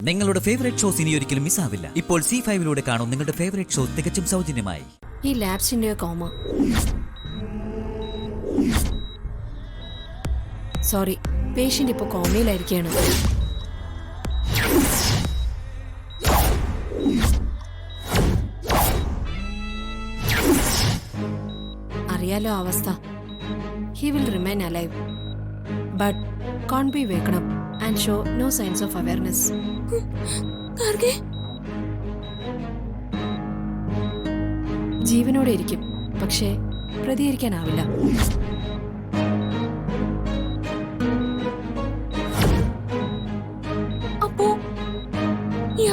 നിങ്ങളുടെ favourite shows ഇനി ഒരിക്കലും മിസ്സാവില്ല. ഇപ്പോൾ C5 കാണും നിങ്ങളുടെ ഫേവറേറ്റ് ഷോ തികച്ചും സൗജന്യമായി. ഈ ലാബ്സിന്റെ കോമ. സോറി, പേഷ്യന്റ് ഇപ്പോൾ കോമയിലായിരിക്കുകയാണ്. അറിയാലോ അവസ്ഥ. He will remain alive, but can't be waken up and show no signs of awareness. ജീവനോടെ ഇരിക്കും, പക്ഷേ പ്രതികരിക്കാനാവില്ല. അപ്പോ ഈ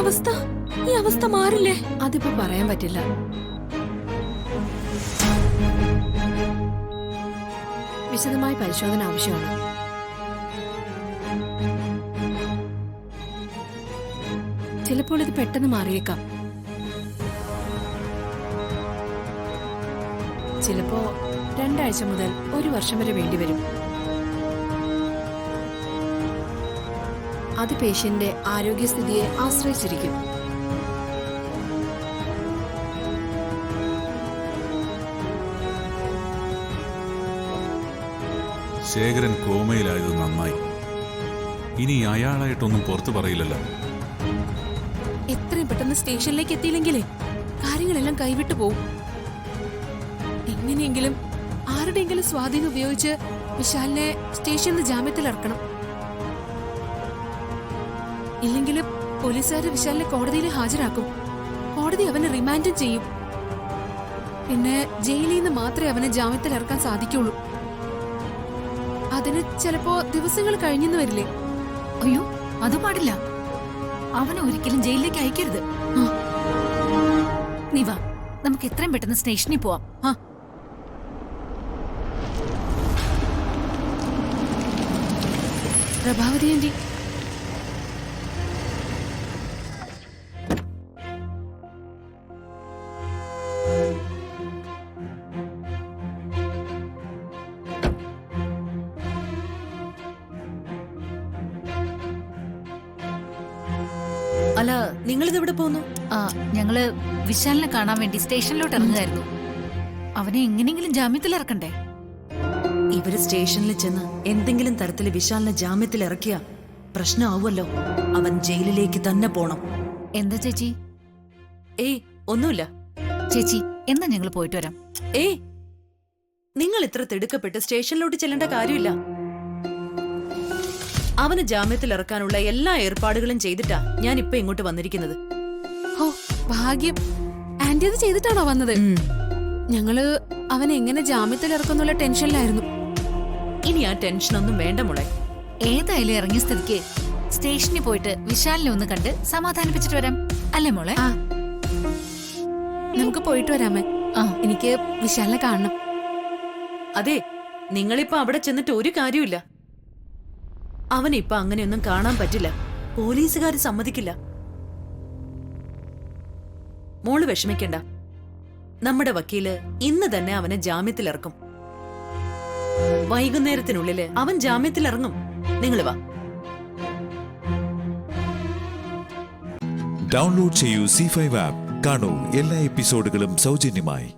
അവസ്ഥ മാറില്ലേ? അതിപ്പോ പറയാൻ പറ്റില്ല. വിശദമായ പരിശോധന ആവശ്യമാണ്. ചിലപ്പോൾ ഇത് പെട്ടെന്ന് മാറിയേക്കാം, ചിലപ്പോ 2 ആഴ്ച മുതൽ 1 വർഷം വരെ വേണ്ടിവരും. അത് പേഷ്യന്റിന്റെ ആരോഗ്യസ്ഥിതിയെ ആശ്രയിച്ചിരിക്കും. ശേഖരൻ കോമയിലായത് നന്നായി. ഇനി അയാളായിട്ടൊന്നും പുറത്തു പറയില്ലല്ലോ. എത്രയും പെട്ടെന്ന് സ്റ്റേഷനിലേക്ക് എത്തിയില്ലെങ്കിലേ കാര്യങ്ങളെല്ലാം കൈവിട്ടു പോവും. എങ്ങനെയെങ്കിലും ആരുടെയെങ്കിലും സ്വാധീനം ഉപയോഗിച്ച് വിശാലിനെ സ്റ്റേഷനിൽ ജാമ്യത്തിൽ ഇറക്കണം. ഇല്ലെങ്കിൽ പോലീസുകാർ വിശാലിനെ കോടതിയിൽ ഹാജരാക്കും. കോടതി അവനെ റിമാൻഡും ചെയ്യും. പിന്നെ ജയിലിൽ നിന്ന് മാത്രമേ അവനെ ജാമ്യത്തിൽ ഇറക്കാൻ സാധിക്കുള്ളൂ. അതിന് ചിലപ്പോ ദിവസങ്ങൾ കഴിഞ്ഞെന്ന് വരില്ലേ? അയ്യോ, അത് പാടില്ല. അവനെ ഒരിക്കലും ജയിലിലേക്ക് അയക്കരുത്. നീ വാ, നമുക്ക് എത്രയും പെട്ടെന്ന് സ്റ്റേഷനിൽ പോവാം. പ്രഭാവതി ആന്റി, അല്ല, നിങ്ങളിത് എവിടെ പോകുന്നു? ഞങ്ങള് വിശാലിനെ കാണാൻ വേണ്ടി സ്റ്റേഷനിലോട്ട് ഇറങ്ങുമായിരുന്നു. അവനെ എങ്ങനെയെങ്കിലും ജാമ്യത്തിൽ ഇറക്കണ്ടേ? ഇവര് സ്റ്റേഷനിൽ ചെന്ന് എന്തെങ്കിലും തരത്തില് വിശാലിനെ ജാമ്യത്തിൽ ഇറക്കിയ പ്രശ്നമാവുമല്ലോ. അവൻ ജയിലിലേക്ക് തന്നെ പോണം. എന്താ ചേച്ചി? ഏയ്, ഒന്നുമില്ല ചേച്ചി, എന്നാ ഞങ്ങൾ പോയിട്ട് വരാം. ഏയ്, നിങ്ങൾ ഇത്ര തിടുക്കപ്പെട്ട് സ്റ്റേഷനിലോട്ട് ചെല്ലേണ്ട കാര്യമില്ല. അവന് ജാമ്യത്തിൽ ഇറക്കാനുള്ള എല്ലാ ഏർപ്പാടുകളും ചെയ്തിട്ടാ ഞാൻ ഇപ്പൊ ഇങ്ങോട്ട് വന്നിരിക്കുന്നത്. ഓ ഭാഗ്യം. ആന്റി അത് ചെയ്തിട്ടാണോ വന്നത്? ഞങ്ങള് അവൻ എങ്ങനെ ജാമ്യത്തിൽ ഇറക്കുന്നുള്ള ടെൻഷനിലായിരുന്നു. ഇനി ആ ടെൻഷനൊന്നും വേണ്ട മോളെ. ഏതായാലും ഇറങ്ങിയ സ്ഥിതിക്ക് സ്റ്റേഷനിൽ പോയിട്ട് വിശാലിനെ ഒന്ന് കണ്ട് സമാധാനിപ്പിച്ചിട്ട് വരാം, അല്ലേ മോളെ? നമുക്ക് പോയിട്ട് വരാമേ. എനിക്ക് വിശാലിനെ കാണണം. അതെ, നിങ്ങളിപ്പോ അവിടെ ചെന്നിട്ട് ഒരു കാര്യമില്ല. അവനിപ്പൊ അങ്ങനെയൊന്നും കാണാൻ പറ്റില്ല. പോലീസുകാര് സമ്മതിക്കില്ല. മോള് വിഷമിക്കണ്ട. നമ്മുടെ വക്കീല് ഇന്ന് തന്നെ അവനെ ജാമ്യത്തിലിറക്കും. വൈകുന്നേരത്തിനുള്ളില് അവൻ ജാമ്യത്തിലിറങ്ങും. നിങ്ങൾ വാ. ഡൗൺലോഡ് ചെയ്യൂ C5 ആപ്പ്. കാണൂ എല്ലാ എപ്പിസോഡുകളും സൗജന്യമായി.